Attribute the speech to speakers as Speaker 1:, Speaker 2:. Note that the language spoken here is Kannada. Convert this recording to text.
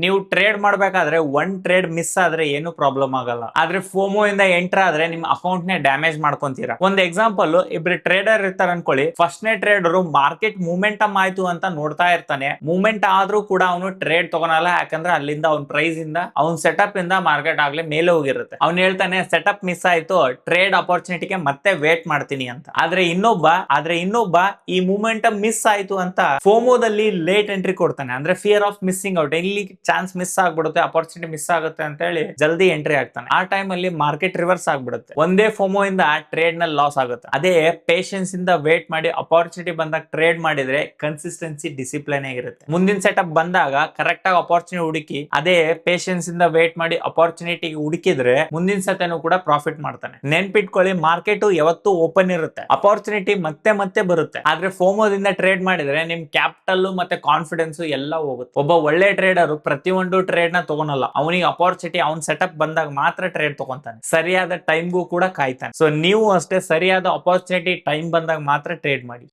Speaker 1: ನೀವು ಟ್ರೇಡ್ ಮಾಡ್ಬೇಕಾದ್ರೆ ಒನ್ ಟ್ರೇಡ್ ಮಿಸ್ ಆದ್ರೆ ಏನು ಪ್ರಾಬ್ಲಮ್ ಆಗಲ್ಲ. ಆದ್ರೆ ಫೋಮೋ ಇಂದ ಎಂಟರ್ ಆದ್ರೆ ನಿಮ್ ಅಕೌಂಟ್ ನೇ ಡ್ಯಾಮೇಜ್ ಮಾಡ್ಕೊಂತೀರಾ. ಒಂದ್ ಎಕ್ಸಾಂಪಲ್, ಇಬ್ರು ಟ್ರೇಡರ್ ಇರ್ತಾರ ಅನ್ಕೊಳ್ಳಿ. ಫಸ್ಟ್ ನೇ ಟ್ರೇಡರ್ ಮಾರ್ಕೆಟ್ ಮೂಮೆಂಟಮ್ ಆಯ್ತು ಅಂತ ನೋಡ್ತಾ ಇರ್ತಾನೆ. ಮೂಮೆಂಟ್ ಆದ್ರೂ ಕೂಡ ಅವನು ಟ್ರೇಡ್ ತಗೊಳಲ್ಲ, ಯಾಕಂದ್ರೆ ಅಲ್ಲಿಂದ ಅವ್ನ ಪ್ರೈಸ್ ಇಂದ ಅವ್ನ ಸೆಟಪ್ ಇಂದ ಮಾರ್ಕೆಟ್ ಆಗ್ಲೇ ಮೇಲೆ ಹೋಗಿರುತ್ತೆ. ಅವ್ನು ಹೇಳ್ತಾನೆ ಸೆಟಪ್ ಮಿಸ್ ಆಯ್ತು, ಟ್ರೇಡ್ ಅಪರ್ಚುನಿಟಿಗೆ ಮತ್ತೆ ವೇಟ್ ಮಾಡ್ತೀನಿ ಅಂತ. ಆದ್ರೆ ಇನ್ನೊಬ್ಬ ಈ ಮೂಮೆಂಟಮ್ ಮಿಸ್ ಆಯ್ತು ಅಂತ ಫೋಮೋದಲ್ಲಿ ಲೇಟ್ ಎಂಟ್ರಿ ಕೊಡ್ತಾನೆ. ಅಂದ್ರೆ ಫಿಯರ್ ಆಫ್ ಮಿಸ್ಸಿಂಗ್ ಔಟ್, ಇಲ್ಲಿ ಚಾನ್ಸ್ ಮಿಸ್ ಆಗ್ಬಿಡುತ್ತೆ, ಅಪರ್ಚುನಿಟಿ ಮಿಸ್ ಆಗುತ್ತೆ ಅಂತ ಹೇಳಿ ಜಲ್ದಿ ಎಂಟ್ರಿ ಆಗ್ತಾನೆ. ಆ ಟೈಮ್ ಅಲ್ಲಿ ಮಾರ್ಕೆಟ್ ರಿವರ್ಸ್ ಆಗ್ಬಿಡುತ್ತೆ. ಒಂದೇ ಫೋಮೋ ಇಂದ ಟ್ರೇಡ್ ನಲ್ಲಿ ಲಾಸ್ ಆಗುತ್ತೆ. ಅದೇ ಪೇಷನ್ಸ್ ಇಂದ ವೇಟ್ ಮಾಡಿ ಅಪರ್ಚುನಿಟಿ ಬಂದಾಗ ಟ್ರೇಡ್ ಮಾಡಿದ್ರೆ ಕನ್ಸಿಸ್ಟೆನ್ಸಿ ಡಿಸಿಪ್ಲಿನ್ ಆಗಿರುತ್ತೆ. ಮುಂದಿನ ಸೆಟಪ್ ಬಂದಾಗ ಕರೆಕ್ಟ್ ಆಗಿ ಅಪರ್ಚುನಿಟಿ ಹುಡುಕಿ, ಅದೇ ಪೇಷನ್ಸ್ ಇಂದ ವೇಟ್ ಮಾಡಿ ಅಪರ್ಚುನಿಟಿ ಹುಡುಕಿದ್ರೆ ಮುಂದಿನ ಸತನೂ ಕೂಡ ಪ್ರಾಫಿಟ್ ಮಾಡ್ತಾನೆ. ನೆನ್ಪಿಟ್ಕೊಳ್ಳಿ, ಮಾರ್ಕೆಟ್ ಯಾವತ್ತೂ ಓಪನ್ ಇರುತ್ತೆ, ಅಪರ್ಚುನಿಟಿ ಮತ್ತೆ ಮತ್ತೆ ಬರುತ್ತೆ. ಆದ್ರೆ ಫೋಮೋದಿಂದ ಟ್ರೇಡ್ ಮಾಡಿದ್ರೆ ನಿಮ್ ಕ್ಯಾಪಿಟಲ್ ಮತ್ತೆ ಕಾನ್ಫಿಡೆನ್ಸ್ ಎಲ್ಲ ಹೋಗುತ್ತೆ. ಒಬ್ಬ ಒಳ್ಳೆ ಟ್ರೇಡರ್ ಪ್ರತಿಯೊಂದು ಟ್ರೇಡ್ ನ ತಗೊಳಲ್ಲ, ಅವನಿಗೆ ಅಪರ್ಚುನಿಟಿ ಅವ್ನ್ ಸೆಟಪ್ ಬಂದಾಗ ಮಾತ್ರ ಟ್ರೇಡ್ ತಗೊಂತಾನೆ. ಸರಿಯಾದ ಟೈಮ್ಗೂ ಕೂಡ ಕಾಯ್ತಾನೆ. ಸೊ ನೀವು ಅಷ್ಟೇ ಸರಿಯಾದ ಅಪರ್ಚುನಿಟಿ ಟೈಮ್ ಬಂದಾಗ ಮಾತ್ರ ಟ್ರೇಡ್ ಮಾಡಿ.